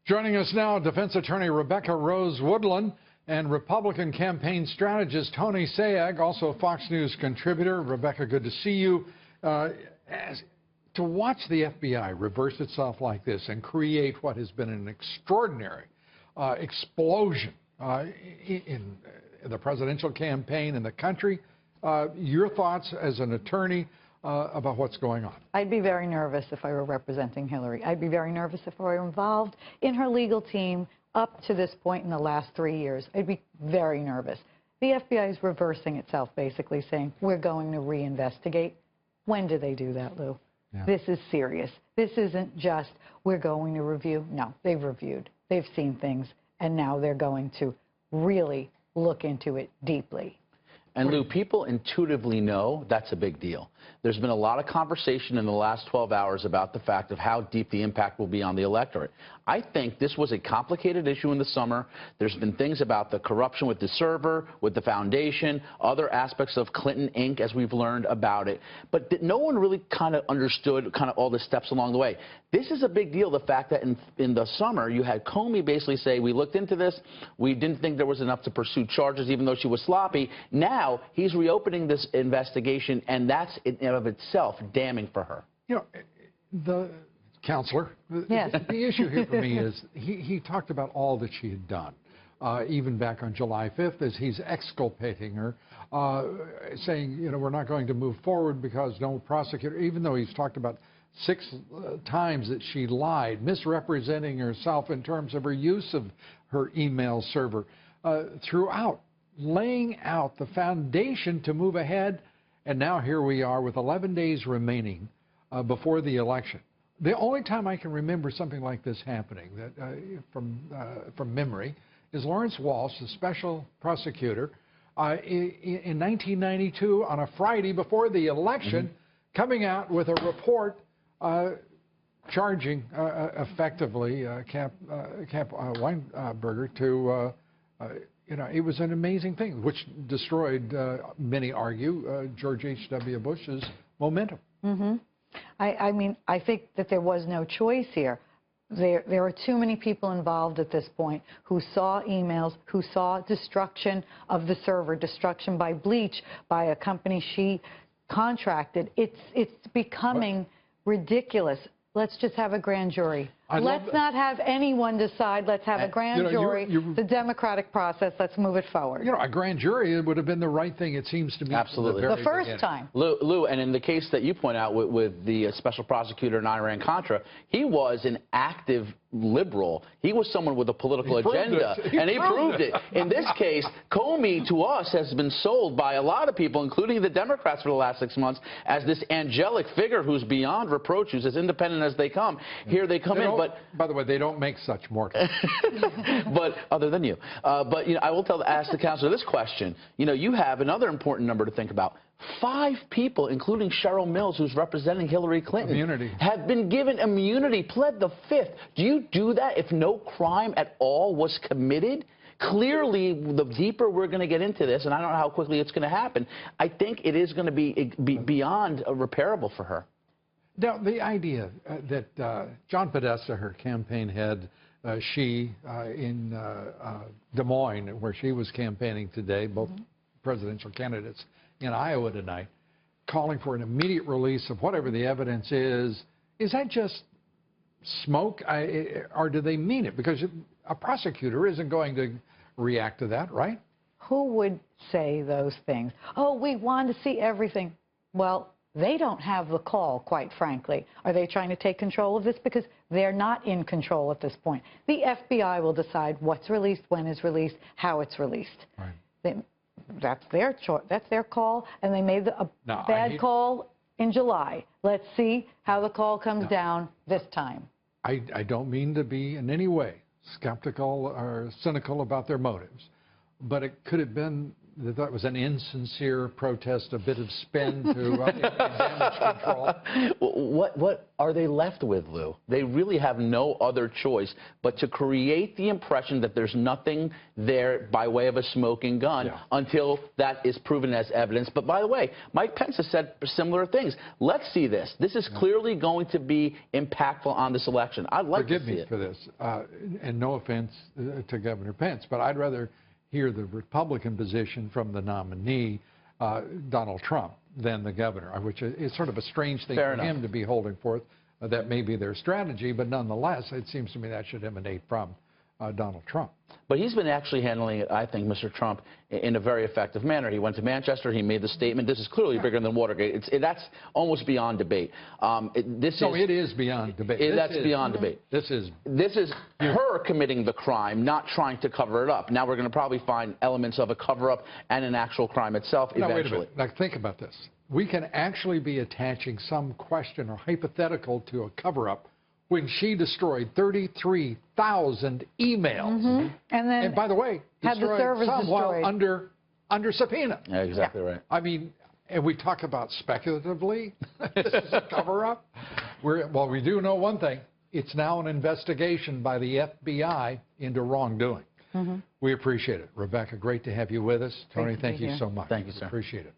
Joining us now, defense attorney Rebecca Rose Woodland and Republican campaign strategist Tony Sayegh, also a Fox News contributor. Rebecca, good to see you. To watch the FBI reverse itself like this and create what has been an extraordinary explosion in the presidential campaign in the country, your thoughts as an attorney about what's going on? I'd be very nervous if I were representing Hillary. I'd be very nervous if I were involved in her legal team up to this point in the last 3 years. I'd be very nervous. The FBI is reversing itself, basically saying, we're going to reinvestigate. When do they do that, Lou? Yeah. This is serious. This isn't just, we're going to review. No, they've reviewed. They've seen things, and now they're going to really look into it deeply. And, Lou, people intuitively know that's a big deal. There's been a lot of conversation in the last 12 hours about the fact of how deep the impact will be on the electorate. I think this was a complicated issue in the summer. There's been things about the corruption with the server, with the foundation, other aspects of Clinton Inc., as we've learned about it. But no one really kind of understood kind of all the steps along the way. This is a big deal, the fact that in the summer you had Comey basically say, we looked into this, we didn't think there was enough to pursue charges even though she was sloppy. Now he's reopening this investigation, and that's in and of itself damning for her. You know, the counselor, yes. The issue here for me is he talked about all that she had done, even back on July 5th as he's exculpating her, saying, you know, we're not going to move forward because no prosecutor, even though he's talked about 6 times that she lied, misrepresenting herself in terms of her use of her email server, throughout, laying out the foundation to move ahead. And now here we are with 11 days remaining before the election. The only time I can remember something like this happening that, from memory is Lawrence Walsh, the special prosecutor, in 1992 on a Friday before the election, coming out with a report charging effectively Cap Weinberger to, you know, it was an amazing thing, which destroyed, many argue, George H.W. Bush's momentum. I mean, I think that there was no choice here. There are too many people involved at this point who saw emails, who saw destruction of the server, destruction by Bleach, by a company she contracted. It's becoming ridiculous. Let's just have a grand jury. Let's not have anyone decide. Let's have a grand jury. The democratic process. Let's move it forward. You know, a grand jury would have been the right thing, it seems to me. Absolutely. The first time. Lou, and in the case that you point out with the special prosecutor in Iran-Contra, he was an active liberal. He was someone with a political agenda, and he proved it. In this case, Comey, to us, has been sold by a lot of people, including the Democrats for the last 6 months, as this angelic figure who's beyond reproach, who's as independent as they come. Here they come in. But by the way, they don't make such mortals. But other than you, but you know, I will ask the counselor this question. You know, you have another important number to think about. 5 people, including Cheryl Mills, who's representing Hillary Clinton, have been given immunity, pled the 5th. Do you do that if no crime at all was committed? Clearly, the deeper we're going to get into this, and I don't know how quickly it's going to happen, I think it is going to be beyond repairable for her. Now, the idea that John Podesta, her campaign head, in Des Moines, where she was campaigning today, both presidential candidates in Iowa tonight, calling for an immediate release of whatever the evidence is that just smoke, or do they mean it? Because a prosecutor isn't going to react to that, right? Who would say those things? Oh, we want to see everything. Well, they don't have the call, quite frankly. Are they trying to take control of this? Because they're not in control at this point. The FBI will decide what's released, when it's released, how it's released. Right. That's their choice. That's their call, and they made a bad call in July. Let's see how the call comes down this time. I don't mean to be in any way skeptical or cynical about their motives, but it could have been they thought it was an insincere protest, a bit of spin to damage control. What are they left with, Lou? They really have no other choice but to create the impression that there's nothing there by way of a smoking gun until that is proven as evidence. But by the way, Mike Pence has said similar things. Let's see this. This is clearly going to be impactful on this election. I'd like to see it. Forgive me for this, and no offense to Governor Pence, but I'd rather hear the Republican position from the nominee, Donald Trump, than the governor, which is sort of a strange thing for him to be holding forth. That may be their strategy, but nonetheless, it seems to me that should emanate from Donald Trump. But he's been actually handling it, I think, Mr. Trump, in a very effective manner. He went to Manchester. He made the statement. This is clearly bigger than Watergate. That's almost beyond debate. It is beyond debate. That's beyond debate. This is her committing the crime, not trying to cover it up. Now we're going to probably find elements of a cover-up and an actual crime itself eventually. Wait a minute. Now, think about this. We can actually be attaching some question or hypothetical to a cover-up when she destroyed 33,000 emails. And by the way, had the servers some while destroyed. under subpoena. Yeah, exactly right. I mean, and we talk about speculatively, this is a cover-up. Well, we do know one thing. It's now an investigation by the FBI into wrongdoing. We appreciate it. Rebecca, great to have you with us. Tony, thank you so much. Thank you, sir. Appreciate it.